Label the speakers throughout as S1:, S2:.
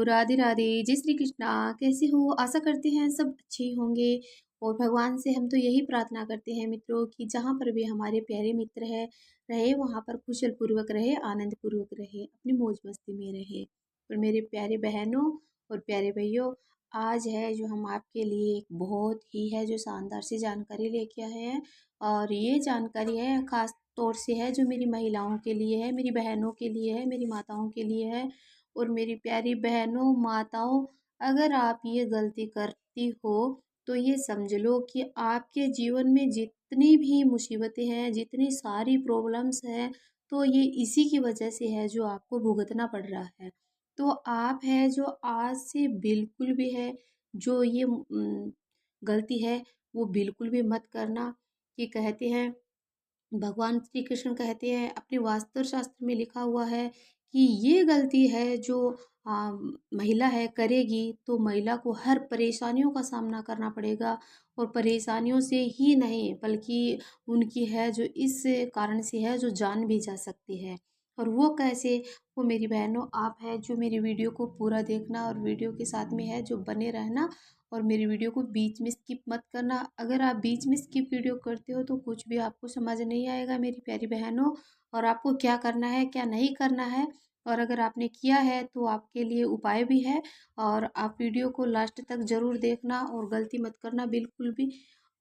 S1: राधे राधे, जय श्री कृष्णा। कैसे हो? आशा करते हैं सब अच्छे ही होंगे। और भगवान से हम तो यही प्रार्थना करते हैं मित्रों कि जहाँ पर भी हमारे प्यारे मित्र है रहे वहाँ पर कुशल पूर्वक रहे, आनंद पूर्वक रहे, अपनी मौज मस्ती में रहे। और मेरे प्यारे बहनों और प्यारे भाइयों, आज है जो हम आपके लिए एक बहुत ही है जो शानदार सी जानकारी लेके आए हैं। और ये जानकारी है खास तौर से है जो मेरी महिलाओं के लिए है, मेरी बहनों के लिए है, मेरी माताओं के लिए है। और मेरी प्यारी बहनों माताओं, अगर आप ये गलती करती हो तो ये समझ लो कि आपके जीवन में जितनी भी मुसीबतें हैं, जितनी सारी प्रॉब्लम्स हैं, तो ये इसी की वजह से है जो आपको भुगतना पड़ रहा है। तो आप है जो आज से बिल्कुल भी है जो ये गलती है वो बिल्कुल भी मत करना। कि कहते हैं भगवान श्री कृष्ण कहते हैं अपने वास्त्र शास्त्र में लिखा हुआ है कि ये गलती है जो महिला है करेगी तो महिला को हर परेशानियों का सामना करना पड़ेगा। और परेशानियों से ही नहीं बल्कि उनकी है जो इस कारण से है जो जान भी जा सकती है। और वो कैसे? वो मेरी बहनों आप है जो मेरी वीडियो को पूरा देखना और वीडियो के साथ में है जो बने रहना। और मेरी वीडियो को बीच में स्किप मत करना। अगर आप बीच में स्किप वीडियो करते हो तो कुछ भी आपको समझ नहीं आएगा मेरी प्यारी बहनों। और आपको क्या करना है क्या नहीं करना है, और अगर आपने किया है तो आपके लिए उपाय भी है। और आप वीडियो को लास्ट तक ज़रूर देखना और गलती मत करना बिल्कुल भी।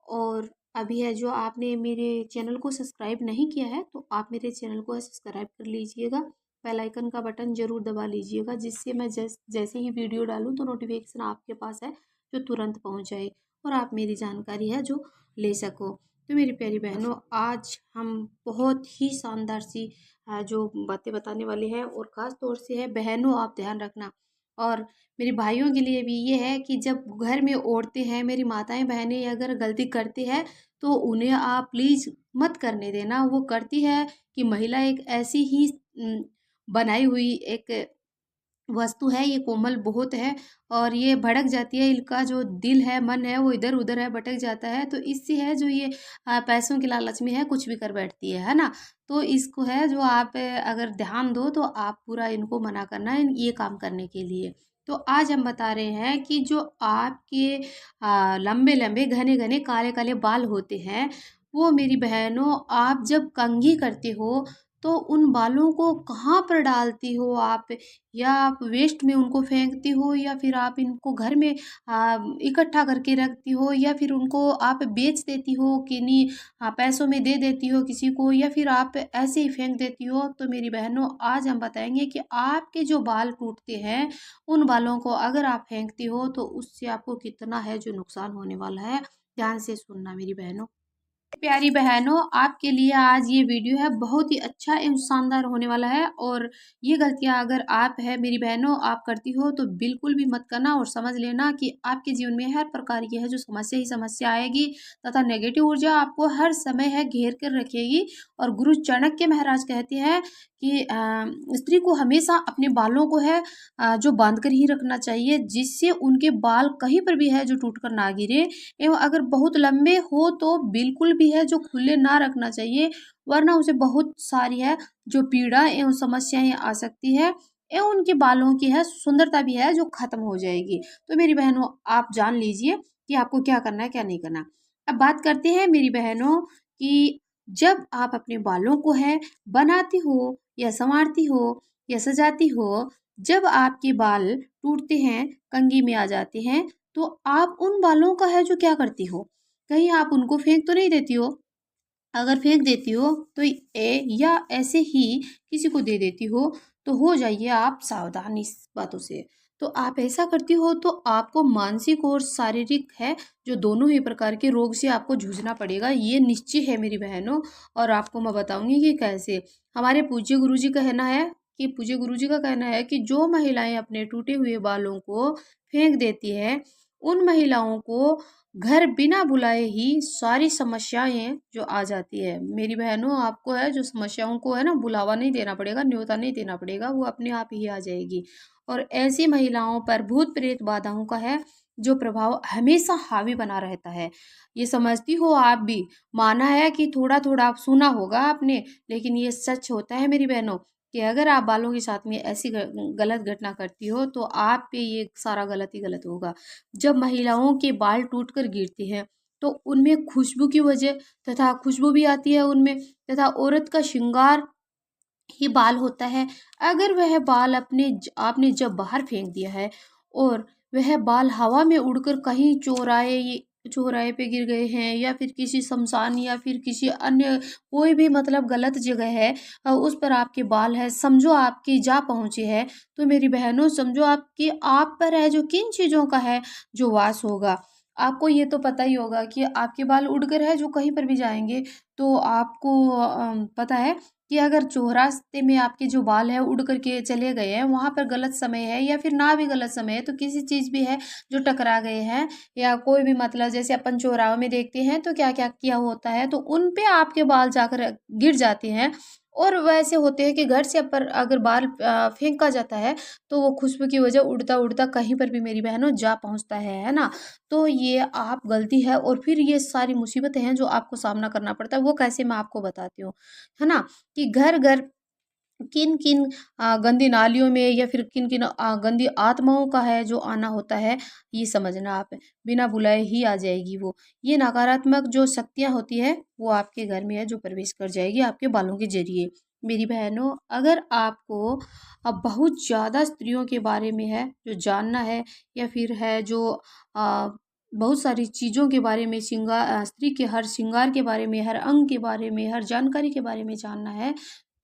S1: और अभी है जो आपने मेरे चैनल को सब्सक्राइब नहीं किया है तो आप मेरे चैनल को सब्सक्राइब कर लीजिएगा, बेल आइकन का बटन ज़रूर दबा लीजिएगा, जिससे मैं जैसे ही वीडियो डालूँ तो नोटिफिकेशन आपके पास है जो तुरंत पहुंच जाए और आप मेरी जानकारी है जो ले सको। तो मेरी प्यारी बहनों, आज हम बहुत ही शानदार सी जो बातें बताने वाले हैं। और ख़ास तौर से है बहनों आप ध्यान रखना। और मेरे भाइयों के लिए भी ये है कि जब घर में औरतें हैं, मेरी माताएं बहनें अगर गलती करती है तो उन्हें आप प्लीज़ मत करने देना। वो करती है कि महिला एक ऐसी ही बनाई हुई एक वस्तु है, ये कोमल बहुत है और ये भड़क जाती है, इनका जो दिल है मन है वो इधर उधर है भटक जाता है। तो इससे है जो ये पैसों के लालच में है कुछ भी कर बैठती है ना। तो इसको है जो आप अगर ध्यान दो तो आप पूरा इनको मना करना है ये काम करने के लिए। तो आज हम बता रहे हैं कि जो आपके लंबे लंबे घने घने काले काले बाल होते हैं, वो मेरी बहनों आप जब कंघी करते हो तो उन बालों को कहाँ पर डालती हो आप? या आप वेस्ट में उनको फेंकती हो, या फिर आप इनको घर में इकट्ठा करके रखती हो, या फिर उनको आप बेच देती हो किन्हीं पैसों में दे देती हो किसी को, या फिर आप ऐसे ही फेंक देती हो। तो मेरी बहनों आज हम बताएंगे कि आपके जो बाल टूटते हैं उन बालों को अगर आप फेंकती हो तो उससे आपको कितना है जो नुकसान होने वाला है। ध्यान से सुनना मेरी बहनों। प्यारी बहनों, आपके लिए आज ये वीडियो है बहुत ही अच्छा एवं शानदार होने वाला है। और ये गलतियां अगर आप है मेरी बहनों आप करती हो तो बिल्कुल भी मत करना। और समझ लेना कि आपके जीवन में हर प्रकार की है जो समस्या ही समस्या आएगी तथा नेगेटिव ऊर्जा आपको हर समय है घेर कर रखेगी। और गुरु चाणक्य महाराज कहते हैं कि स्त्री को हमेशा अपने बालों को है जो बांध कर ही रखना चाहिए, जिससे उनके बाल कहीं पर भी है जो टूट कर ना गिरे। एवं अगर बहुत लंबे हो तो बिल्कुल भी है जो खुले ना रखना चाहिए, वरना उसे बहुत सारी है जो पीड़ा एवं समस्याएं आ सकती है एवं उनके बालों की है सुंदरता भी है जो खत्म हो जाएगी। तो मेरी बहनों आप जान लीजिए कि आपको क्या करना है क्या नहीं करना। अब बात करते हैं मेरी बहनों कि जब आप अपने बालों को है बनाती हो या संवारती हो या सजाती हो, जब आपके बाल टूटते हैं कंघी में आ जाते हैं तो आप उन बालों का है जो क्या करती हो? कहीं आप उनको फेंक तो नहीं देती हो? अगर फेंक देती हो तो या ऐसे ही किसी को दे देती हो तो हो जाइए आप सावधान इस बातों से। तो आप ऐसा करती हो तो आपको मानसिक और शारीरिक है जो दोनों ही प्रकार के रोग से आपको जूझना पड़ेगा, ये निश्चय है मेरी बहनों। और आपको मैं बताऊंगी कि कैसे। हमारे पूज्य गुरु जी का कहना है कि पूज्य गुरु जी का कहना है कि जो महिलाएं अपने टूटे हुए बालों को फेंक देती है उन महिलाओं को घर बिना बुलाए ही सारी समस्याएं जो आ जाती है। मेरी बहनों आपको है जो समस्याओं को है ना बुलावा नहीं देना पड़ेगा, न्योता नहीं देना पड़ेगा, वो अपने आप ही आ जाएगी। और ऐसी महिलाओं पर भूत प्रेत बाधाओं का है जो प्रभाव हमेशा हावी बना रहता है। ये समझती हो आप भी, माना है कि थोड़ा थोड़ा आप सुना होगा आपने, लेकिन ये सच होता है मेरी बहनों कि अगर आप बालों के साथ में ऐसी गलत घटना करती हो तो आप पे ये सारा गलत ही गलत होगा। जब महिलाओं के बाल टूटकर गिरते हैं तो उनमें खुशबू की वजह तथा खुशबू भी आती है उनमें, तथा औरत का श्रृंगार ही बाल होता है। अगर वह बाल आपने जब बाहर फेंक दिया है और वह बाल हवा में उड़कर कहीं चौराहे पे गिर गए हैं, या फिर किसी शमशान या फिर किसी अन्य कोई भी मतलब गलत जगह है, उस पर आपके बाल है, समझो आपके जा पहुँचे हैं, तो मेरी बहनों समझो आपके आप पर है जो किन चीज़ों का है जो वास होगा। आपको ये तो पता ही होगा कि आपके बाल उड़कर है जो कहीं पर भी जाएँगे, तो आपको पता है कि अगर चौरास्ते में आपके जो बाल है उड़ करके चले गए हैं, वहाँ पर गलत समय है या फिर ना भी गलत समय है, तो किसी चीज़ भी है जो टकरा गए हैं, या कोई भी मतलब जैसे अपन चौराहों में देखते हैं तो क्या क्या किया होता है, तो उन पे आपके बाल जाकर गिर जाते हैं। और वैसे होते हैं कि घर से पर अगर बाल फेंका जाता है तो वो खुशबू की वजह उड़ता उड़ता कहीं पर भी मेरी बहनों जा पहुंचता है ना। तो ये आप गलती है, और फिर ये सारी मुसीबतें हैं जो आपको सामना करना पड़ता है, वो कैसे मैं आपको बताती हूँ, है ना। कि घर घर किन किन गंदी नालियों में या फिर किन किन गंदी आत्माओं का है जो आना होता है, ये समझना आप। बिना बुलाए ही आ जाएगी वो। ये नकारात्मक जो शक्तियाँ होती है वो आपके घर में है जो प्रवेश कर जाएगी आपके बालों के ज़रिए। मेरी बहनों, अगर आपको अब बहुत ज़्यादा स्त्रियों के बारे में है जो जानना है, या फिर है जो अ, बहुत सारी चीज़ों के बारे में स्त्री के हर श्रृंगार के बारे में, हर अंग के बारे में, हर जानकारी के बारे में जानना है,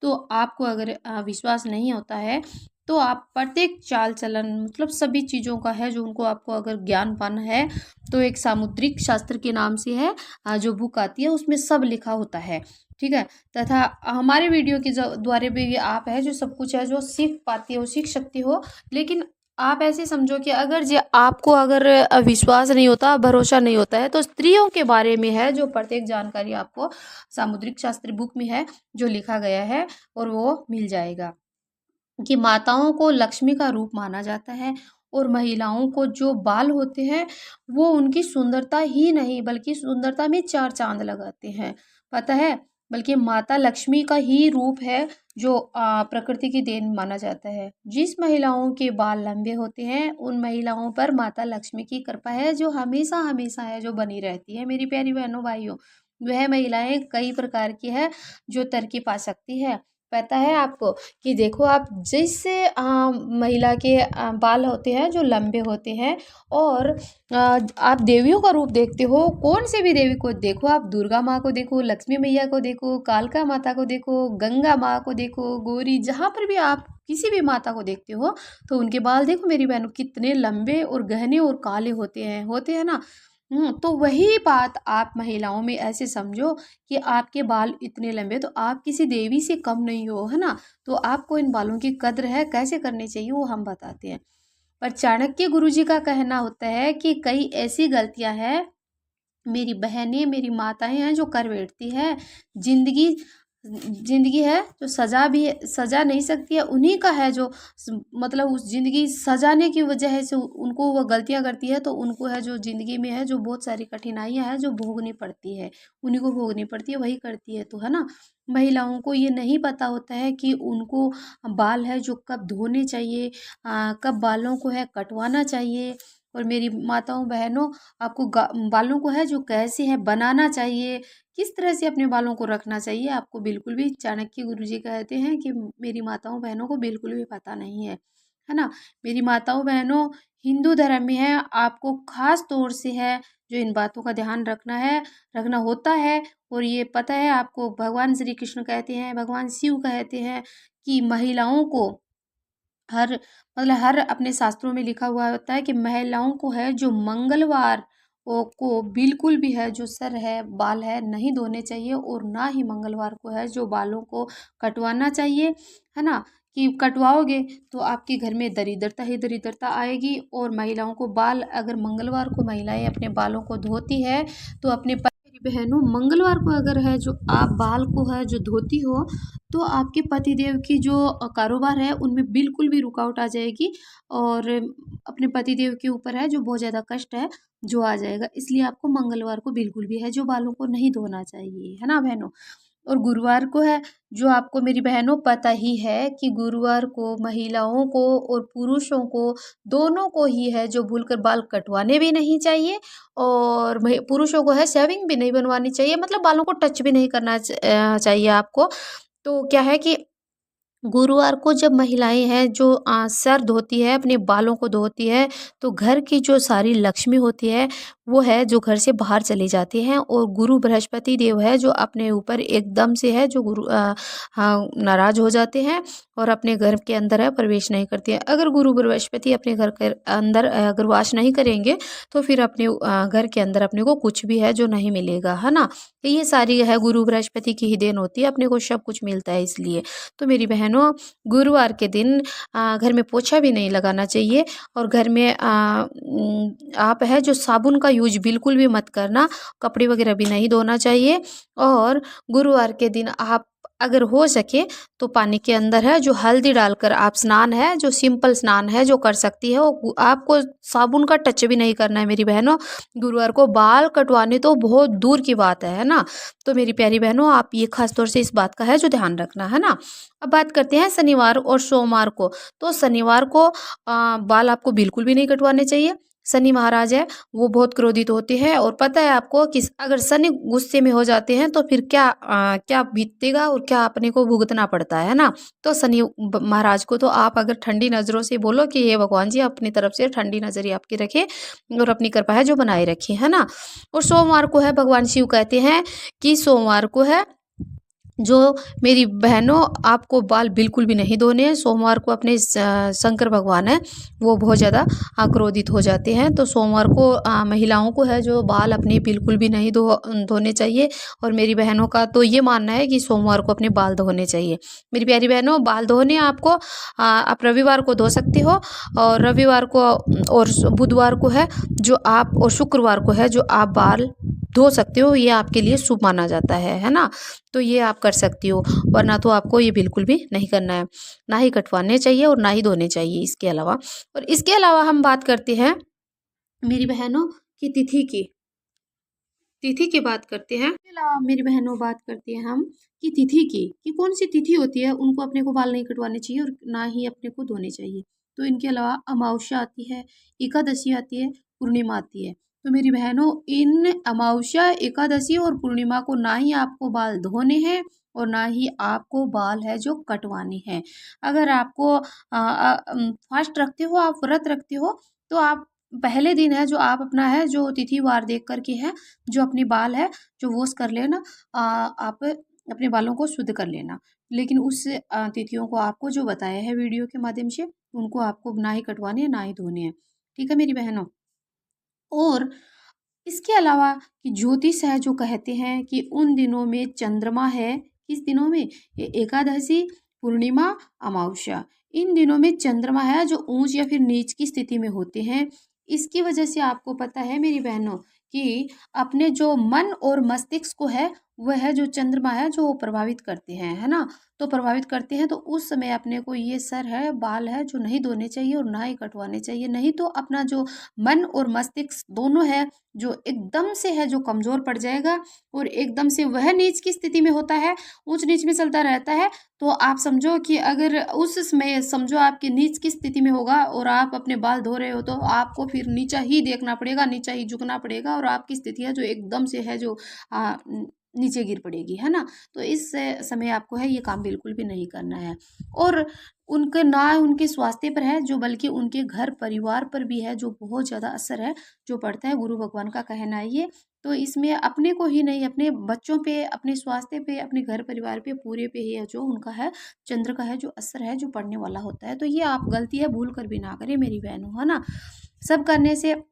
S1: तो आपको अगर विश्वास नहीं होता है, तो आप प्रत्येक चाल चलन मतलब सभी चीज़ों का है जो उनको आपको अगर ज्ञान पाना है, तो एक सामुद्रिक शास्त्र के नाम से है, जो बुक आती है उसमें सब लिखा होता है, ठीक है। तथा हमारे वीडियो के द्वारा भी आप है जो सब कुछ है जो सीख पाती हो, सीख सकती हो। लेकिन आप ऐसे समझो कि अगर जे आपको अगर विश्वास नहीं होता, भरोसा नहीं होता है, तो स्त्रियों के बारे में है जो प्रत्येक जानकारी आपको सामुद्रिक शास्त्र बुक में है जो लिखा गया है, और वो मिल जाएगा। कि माताओं को लक्ष्मी का रूप माना जाता है, और महिलाओं को जो बाल होते हैं वो उनकी सुंदरता ही नहीं बल्कि सुंदरता में चार चांद लगाते हैं, पता है। बल्कि माता लक्ष्मी का ही रूप है जो प्रकृति की देन माना जाता है। जिस महिलाओं के बाल लंबे होते हैं उन महिलाओं पर माता लक्ष्मी की कृपा है जो हमेशा हमेशा है जो बनी रहती है। मेरी प्यारी बहनों भाइयों, वह महिलाएं कई प्रकार की है जो तरक्की पा सकती है। पता है आपको कि देखो आप जिस महिला के बाल होते हैं जो लंबे होते हैं, और आप देवियों का रूप देखते हो, कौन से भी देवी को देखो, आप दुर्गा माँ को देखो, लक्ष्मी मैया को देखो, कालका माता को देखो, गंगा माँ को देखो, गौरी, जहाँ पर भी आप किसी भी माता को देखते हो, तो उनके बाल देखो मेरी बहनों कितने लंबे और गहने और काले होते हैं ना। तो वही बात आप महिलाओं में ऐसे समझो कि आपके बाल इतने लंबे, तो आप किसी देवी से कम नहीं हो, है ना। तो आपको इन बालों की कद्र है कैसे करनी चाहिए वो हम बताते हैं। पर चाणक्य गुरुजी का कहना होता है कि कई ऐसी गलतियां हैं मेरी बहनें, मेरी माताएं हैं जो कर बैठती है। जिंदगी जिंदगी है जो सजा नहीं सकती है, उन्हीं का है जो मतलब उस जिंदगी सजाने की वजह से उनको वो गलतियां करती है, तो उनको है जो जिंदगी में है जो बहुत सारी कठिनाइयां हैं जो भोगनी पड़ती है, उन्हीं को भोगनी पड़ती है, वही करती है, तो है ना। महिलाओं को ये नहीं पता होता है कि उनको बाल है जो कब धोने चाहिए, कब बालों को है कटवाना चाहिए। और मेरी माताओं बहनों, आपको बालों को है जो कैसे है बनाना चाहिए, किस तरह से अपने बालों को रखना चाहिए, आपको बिल्कुल भी चाणक्य गुरुजी कहते हैं कि मेरी माताओं बहनों को बिल्कुल भी पता नहीं है ना। मेरी माताओं बहनों, हिंदू धर्म में है आपको खास तौर से है जो इन बातों का ध्यान रखना होता है। और ये पता है आपको, भगवान श्री कृष्ण कहते हैं, भगवान शिव कहते हैं कि महिलाओं को हर अपने शास्त्रों में लिखा हुआ होता है कि महिलाओं को है जो मंगलवार को बिल्कुल भी है जो सर है बाल है नहीं धोने चाहिए, और ना ही मंगलवार को है जो बालों को कटवाना चाहिए, है ना। कि कटवाओगे तो आपके घर में दरिद्रता ही दरिद्रता आएगी। और महिलाओं को बाल, अगर मंगलवार को महिलाएं अपने बालों को धोती है तो अपने बहनों, मंगलवार को अगर है जो आप बाल को है जो धोती हो, तो आपके पतिदेव की जो कारोबार है उनमें बिल्कुल भी रुकावट आ जाएगी, और अपने पतिदेव के ऊपर है जो बहुत ज़्यादा कष्ट है जो आ जाएगा। इसलिए आपको मंगलवार को बिल्कुल भी है जो बालों को नहीं धोना चाहिए, है ना बहनों। और गुरुवार को है जो आपको मेरी बहनों पता ही है कि गुरुवार को महिलाओं को और पुरुषों को दोनों को ही है जो भूलकर बाल कटवाने भी नहीं चाहिए और पुरुषों को है शेविंग भी नहीं बनवानी चाहिए, मतलब बालों को टच भी नहीं करना चाहिए आपको। तो क्या है कि गुरुवार को जब महिलाएं हैं जो सर धोती है, अपने बालों को धोती है, तो घर की जो सारी लक्ष्मी होती है वो है जो घर से बाहर चली जाती हैं और गुरु बृहस्पति देव है जो अपने ऊपर एकदम से है जो हाँ नाराज हो जाते हैं और अपने घर के अंदर है प्रवेश नहीं करते हैं। अगर गुरु बृहस्पति अपने घर के अंदर अगर वास नहीं करेंगे तो फिर अपने घर के अंदर अपने को कुछ भी है जो नहीं मिलेगा, है ना। तो ये सारी है गुरु बृहस्पति की ही देन होती है, अपने को सब कुछ मिलता है इसलिए। तो मेरी बहनों, गुरुवार के दिन घर में पोछा भी नहीं लगाना चाहिए और घर में आप है जो साबुन का यूज बिल्कुल भी मत करना, कपड़े वगैरह भी नहीं धोना चाहिए। और गुरुवार के दिन आप अगर हो सके तो पानी के अंदर है जो हल्दी डालकर आप स्नान है जो सिंपल स्नान है जो कर सकती है, वो आपको साबुन का टच भी नहीं करना है मेरी बहनों। गुरुवार को बाल कटवाने तो बहुत दूर की बात है ना। तो मेरी प्यारी बहनों, आप ये खास तौर से इस बात का है जो ध्यान रखना, है ना। अब बात करते हैं शनिवार और सोमवार को। तो शनिवार को बाल आपको बिल्कुल भी नहीं कटवाने चाहिए। शनि महाराज है वो बहुत क्रोधित होते हैं और पता है आपको कि अगर शनि गुस्से में हो जाते हैं तो फिर क्या बीतेगा और क्या अपने को भुगतना पड़ता है ना। तो शनि महाराज को तो आप अगर ठंडी नज़रों से बोलो कि ये भगवान जी अपनी तरफ से ठंडी नज़र ही आपकी रखे और अपनी कृपा है जो बनाए रखे, है ना। और सोमवार को है भगवान शिव कहते हैं कि सोमवार को है जो मेरी बहनों आपको बाल बिल्कुल भी नहीं धोने हैं। सोमवार को अपने शंकर भगवान है वो बहुत ज़्यादा क्रोधित हो जाते हैं। तो सोमवार को महिलाओं को है जो बाल अपने बिल्कुल भी नहीं धोने चाहिए और मेरी बहनों का तो ये मानना है कि सोमवार को अपने बाल धोने चाहिए। मेरी प्यारी बहनों, बाल धोने आपको आप रविवार को धो सकते हो और रविवार को और बुधवार को है जो आप और शुक्रवार को है जो आप बाल धो सकते हो, ये आपके लिए शुभ माना जाता है ना। तो ये आप कर सकती हो, वरना तो आपको ये बिल्कुल भी नहीं करना है, ना ही कटवाने चाहिए और ना ही धोने चाहिए इसके अलावा। और इसके अलावा हम बात करते हैं मेरी बहनों की तिथि की बात करते हैं। इसके अलावा मेरी बहनों बात करते हैं हम कि तिथि की कि कौन सी तिथि होती है उनको अपने को बाल नहीं कटवाने चाहिए और ना ही अपने को धोने चाहिए। तो इनके अलावा अमावस्या आती है, एकादशी आती है, पूर्णिमा आती है। तो मेरी बहनों, इन अमावस्या, एकादशी और पूर्णिमा को ना ही आपको बाल धोने हैं और ना ही आपको बाल है जो कटवाने हैं। अगर आपको फास्ट रखते हो, आप व्रत रखते हो, तो आप पहले दिन है जो आप अपना है जो तिथि वार देख करके है जो अपनी बाल है जो वॉश कर लेना, आप अपने बालों को शुद्ध कर लेना। लेकिन उस तिथियों को आपको जो बताया है वीडियो के माध्यम से उनको आपको ना ही कटवाने हैं ना ही धोने हैं। ठीक है मेरी बहनों। और इसके अलावा कि ज्योतिष है जो कहते हैं कि उन दिनों में चंद्रमा है, किस दिनों में, एकादशी, पूर्णिमा, अमावस्या, इन दिनों में चंद्रमा है जो ऊंच या फिर नीच की स्थिति में होते हैं। इसकी वजह से आपको पता है मेरी बहनों कि अपने जो मन और मस्तिष्क को है वह है जो चंद्रमा है जो प्रभावित करते हैं, है ना। तो प्रभावित करते हैं तो उस समय अपने को ये सर है बाल है जो नहीं धोने चाहिए और ना ही कटवाने चाहिए, नहीं तो अपना जो मन और मस्तिष्क दोनों है जो एकदम से है जो कमज़ोर पड़ जाएगा और एकदम से वह नीच की स्थिति में होता है, ऊंच नीच में चलता रहता है। तो आप समझो कि अगर उस समय समझो आपके नीच की स्थिति में होगा और आप अपने बाल धो रहे हो तो आपको फिर नीचा ही देखना पड़ेगा, नीचा ही झुकना पड़ेगा और आपकी स्थिति है जो एकदम से है जो नीचे गिर पड़ेगी, है ना। तो इस समय आपको है ये काम बिल्कुल भी नहीं करना है। और उनके ना उनके स्वास्थ्य पर है जो बल्कि उनके घर परिवार पर भी है जो बहुत ज़्यादा असर है जो पड़ता है, गुरु भगवान का कहना है ये। तो इसमें अपने को ही नहीं, अपने बच्चों पे, अपने स्वास्थ्य पे, अपने घर परिवार पे, पूरे पे ही है जो उनका है चंद्र का है जो असर है जो पड़ने वाला होता है। तो ये आप गलती है भूल कर भी ना करें मेरी बहनों, है ना। सब करने से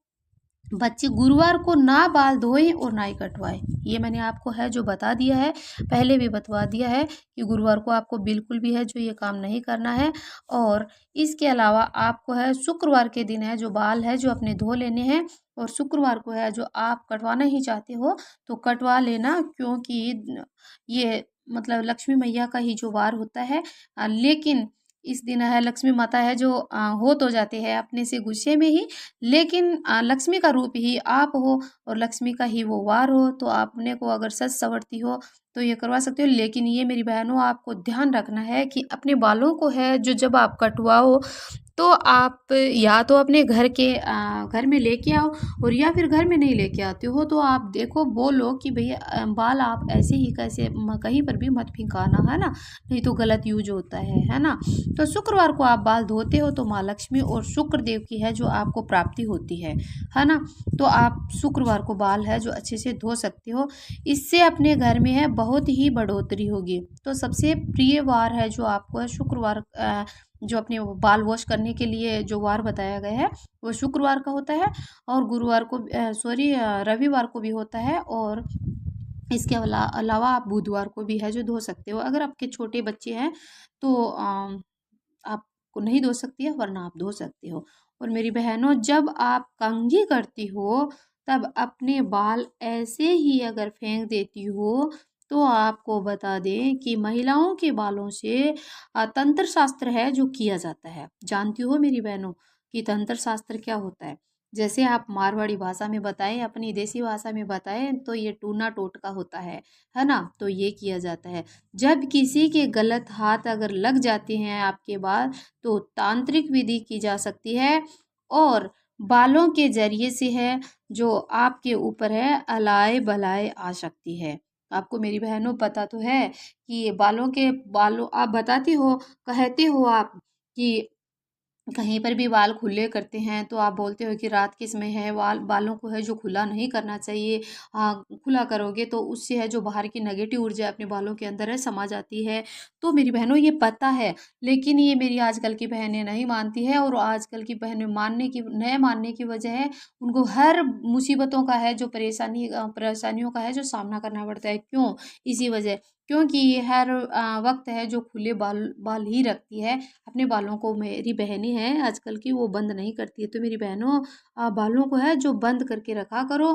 S1: बच्चे गुरुवार को ना बाल धोएं और ना ही कटवाएं, ये मैंने आपको है जो बता दिया है, पहले भी बतवा दिया है कि गुरुवार को आपको बिल्कुल भी है जो ये काम नहीं करना है। और इसके अलावा आपको है शुक्रवार के दिन है जो बाल है जो अपने धो लेने हैं और शुक्रवार को है जो आप कटवाना ही चाहते हो तो कटवा लेना, क्योंकि ये मतलब लक्ष्मी मैया का ही जो वार होता है। लेकिन इस दिन है लक्ष्मी माता है जो हो तो जाते हैं अपने से गुस्से में ही, लेकिन लक्ष्मी का रूप ही आप हो और लक्ष्मी का ही वो वार हो, तो अपने को अगर सज संवरती हो तो ये करवा सकते हो। लेकिन ये मेरी बहनों आपको ध्यान रखना है कि अपने बालों को है जो जब आप कटवाओ तो आप या तो अपने घर में लेके आओ, और या फिर घर में नहीं लेके आते हो तो आप देखो बोलो कि भैया बाल आप ऐसे ही कैसे कहीं पर भी मत फेंकाना, है ना, नहीं तो गलत यूज होता है ना। तो शुक्रवार को आप बाल धोते हो तो माँ लक्ष्मी और शुक्र देव की है जो आपको प्राप्ति होती है ना। तो आप शुक्रवार को बाल है जो अच्छे से धो सकते हो, इससे अपने घर में है बहुत ही बढ़ोतरी होगी। तो सबसे प्रिय वार है जो आपको है शुक्रवार, जो अपने बाल वॉश करने के लिए जो वार बताया गया है वो शुक्रवार का होता है, और गुरुवार को रविवार को भी होता है, और इसके अलावा आप बुधवार को भी है जो धो सकते हो। अगर आपके छोटे बच्चे हैं तो आपको नहीं धो सकती है, वरना आप धो सकते हो। और मेरी बहनों जब आप कंघी करती हो तब अपने बाल ऐसे ही अगर फेंक देती हो तो आपको बता दें कि महिलाओं के बालों से तंत्र शास्त्र है जो किया जाता है। जानती हो मेरी बहनों कि तंत्र शास्त्र क्या होता है? जैसे आप मारवाड़ी भाषा में बताएं, अपनी देसी भाषा में बताएं तो ये टूना टोटका होता है ना। तो ये किया जाता है जब किसी के गलत हाथ अगर लग जाते हैं आपके बाल, तो तांत्रिक विधि की जा सकती है, और बालों के जरिए से है जो आपके ऊपर है अलाए बलाए आ सकती है। आपको मेरी बहनों पता तो है कि ये बालों आप बताती हो, कहते हो आप कि कहीं पर भी बाल खुले करते हैं तो आप बोलते हो कि रात के समय है बालों को है जो खुला नहीं करना चाहिए। खुला करोगे तो उससे है जो बाहर की नेगेटिव ऊर्जा अपने बालों के अंदर है समा जाती है। तो मेरी बहनों ये पता है, लेकिन ये मेरी आजकल की बहनें नहीं मानती है, और आजकल की बहनें मानने की वजह है उनको हर मुसीबतों का है जो परेशानियों का है जो सामना करना पड़ता है। क्यों? इसी वजह, क्योंकि ये हर वक्त है जो खुले बाल बाल ही रखती है अपने बालों को। मेरी बहनें हैं आजकल की वो बंद नहीं करती है। तो मेरी बहनों बालों को है जो बंद करके रखा करो,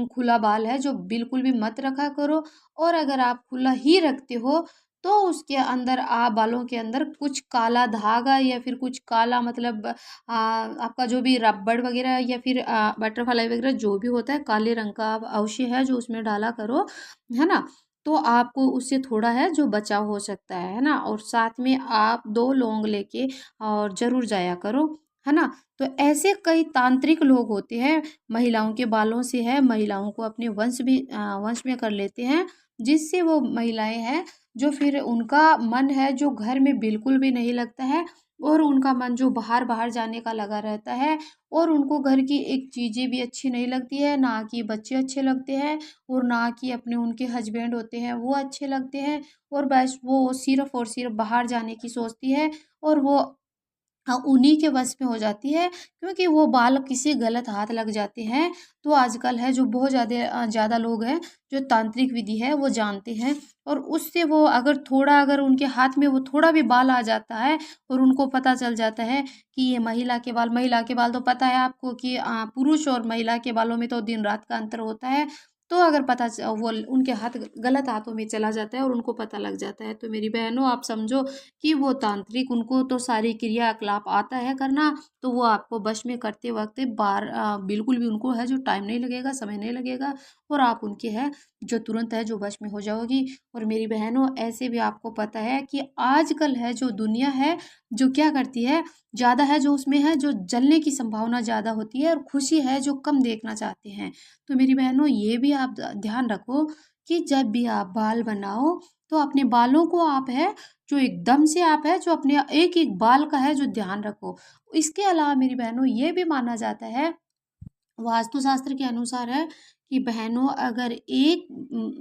S1: खुला बाल है जो बिल्कुल भी मत रखा करो। और अगर आप खुला ही रखते हो तो उसके अंदर आप बालों के अंदर कुछ काला धागा या फिर कुछ काला मतलब आपका जो भी रबड़ वगैरह या फिर बटरफ्लाई वगैरह जो भी होता है काले रंग का आप अवश्य है जो उसमें डाला करो, है ना। तो आपको उससे थोड़ा है जो बचाव हो सकता है ना। और साथ में आप 2 लौंग लेके और ज़रूर जाया करो, है ना। तो ऐसे कई तांत्रिक लोग होते हैं, महिलाओं के बालों से है महिलाओं को अपने वंश में कर लेते हैं, जिससे वो महिलाएं हैं जो फिर उनका मन है जो घर में बिल्कुल भी नहीं लगता है, और उनका मन जो बाहर बाहर जाने का लगा रहता है, और उनको घर की एक चीज़ें भी अच्छी नहीं लगती है, ना कि बच्चे अच्छे लगते हैं, और ना कि अपने उनके हस्बैंड होते हैं वो अच्छे लगते हैं। और बस वो सिर्फ और सिर्फ बाहर जाने की सोचती है, और वो उन्हीं के वश में हो जाती है, क्योंकि वो बाल किसी गलत हाथ लग जाते हैं। तो आजकल है जो बहुत ज़्यादा लोग हैं जो तांत्रिक विधि है वो जानते हैं, और उससे वो अगर उनके हाथ में वो थोड़ा भी बाल आ जाता है और उनको पता चल जाता है कि ये महिला के बाल तो पता है आपको कि पुरुष और महिला के बालों में तो दिन रात का अंतर होता है। तो अगर वो उनके हाथ गलत हाथों में चला जाता है और उनको पता लग जाता है, तो मेरी बहनों आप समझो कि वो तांत्रिक उनको तो सारी क्रियाकलाप आता है करना, तो वो आपको वश में करते वक्त बिल्कुल भी उनको है जो टाइम नहीं लगेगा, समय नहीं लगेगा, और आप उनके है जो तुरंत है जो वश में हो जाओगी। और मेरी बहनों ऐसे भी आपको पता है कि आजकल है जो दुनिया है जो क्या करती है, ज़्यादा है जो उसमें है जो जलने की संभावना ज़्यादा होती है, और खुशी है जो कम देखना चाहते हैं। तो मेरी बहनों ये भी आप ध्यान रखो कि जब भी आप बाल बनाओ तो अपने बालों को आप है जो एकदम से आप है जो अपने एक एक बाल का है जो ध्यान रखो। इसके अलावा मेरी बहनों ये भी माना जाता है, वास्तुशास्त्र के अनुसार है कि बहनों अगर एक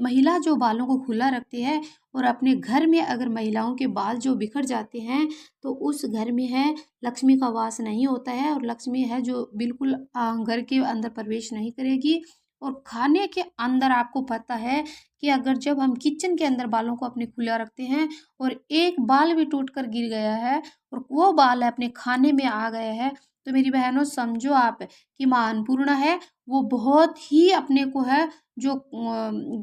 S1: महिला जो बालों को खुला रखती है और अपने घर में अगर महिलाओं के बाल जो बिखर जाते हैं तो उस घर में है लक्ष्मी का वास नहीं होता है, और लक्ष्मी है जो बिल्कुल घर के अंदर प्रवेश नहीं करेगी। और खाने के अंदर आपको पता है कि अगर जब हम किचन के अंदर बालों को अपने खुला रखते हैं और एक बाल भी टूट कर गिर गया है और वो बाल अपने खाने में आ गए हैं, तो मेरी बहनों समझो आप कि माँ अन्नपूर्णा है वो बहुत ही अपने को है जो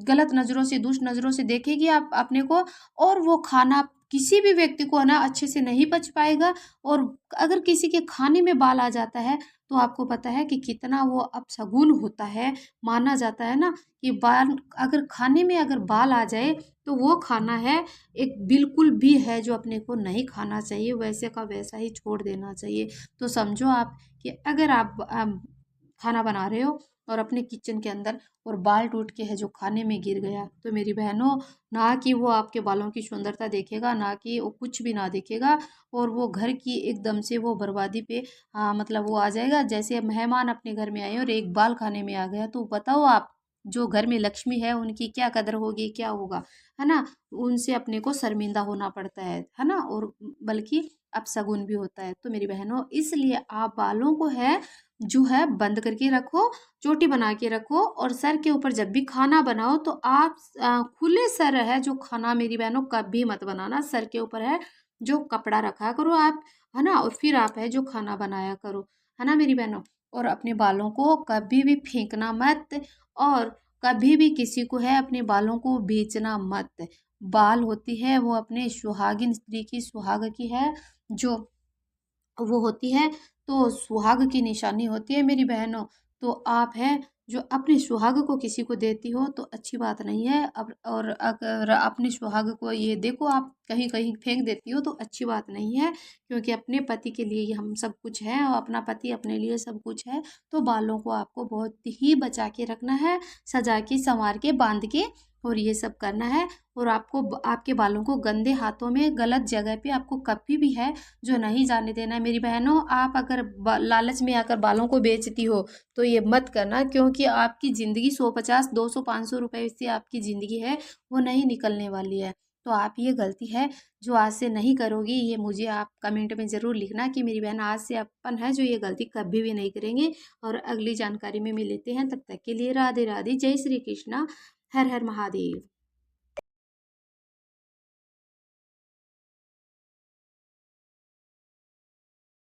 S1: गलत नज़रों से, दुष्ट नज़रों से देखेगी आप अपने को, और वो खाना किसी भी व्यक्ति को है ना अच्छे से नहीं पच पाएगा। और अगर किसी के खाने में बाल आ जाता है तो आपको पता है कि कितना वो अपशगुन होता है। माना जाता है ना कि बाल अगर खाने में अगर बाल आ जाए तो वो खाना है एक बिल्कुल भी है जो अपने को नहीं खाना चाहिए, वैसे का वैसा ही छोड़ देना चाहिए। तो समझो आप कि अगर आप खाना बना रहे हो और अपने किचन के अंदर और बाल टूट के है जो खाने में गिर गया, तो मेरी बहनों, ना कि वो आपके बालों की सुंदरता देखेगा, ना कि वो कुछ भी ना देखेगा, और वो घर की एकदम से वो बर्बादी पे मतलब वो आ जाएगा। जैसे मेहमान अपने घर में आए और एक बाल खाने में आ गया, तो बताओ आप, जो घर में लक्ष्मी है उनकी क्या कदर होगी, क्या होगा, है ना। उनसे अपने को शर्मिंदा होना पड़ता है ना, और बल्कि अपशगुन भी होता है। तो मेरी बहनों, इसलिए आप बालों को है जो है बंद करके रखो, चोटी बना के रखो, और सर के ऊपर जब भी खाना बनाओ तो आप खुले सर है जो खाना मेरी बहनों कभी मत बनाना। सर के ऊपर है जो कपड़ा रखा करो आप, है ना, और फिर आप है जो खाना बनाया करो, है ना मेरी बहनों। और अपने बालों को कभी भी फेंकना मत, और कभी भी किसी को है अपने बालों को बेचना मत। बाल होती है वो अपने सुहागिन स्त्री की, सुहाग की है जो वो होती है, तो सुहाग की निशानी होती है मेरी बहनों। तो आप है जो अपने सुहाग को किसी को देती हो तो अच्छी बात नहीं है। अब और अगर अपने सुहाग को ये देखो आप कहीं कहीं फेंक देती हो तो अच्छी बात नहीं है, क्योंकि अपने पति के लिए ही हम सब कुछ है और अपना पति अपने लिए सब कुछ है। तो बालों को आपको बहुत ही बचा के रखना है, सजा के संवार के बांध के, और ये सब करना है। और आपको आपके बालों को गंदे हाथों में गलत जगह पे आपको कभी भी है जो नहीं जाने देना है मेरी बहनों। आप अगर लालच में आकर बालों को बेचती हो तो ये मत करना, क्योंकि आपकी ज़िंदगी 150 200 500 रुपए से आपकी ज़िंदगी है वो नहीं निकलने वाली है। तो आप ये गलती है जो आज से नहीं करोगी, ये मुझे आप कमेंट में ज़रूर लिखना कि मेरी बहन आज से अपन है जो ये गलती कभी भी नहीं करेंगे। और अगली जानकारी में मिलते हैं, तब तक के लिए राधे राधे, जय श्री कृष्णा, हर हर महादेव।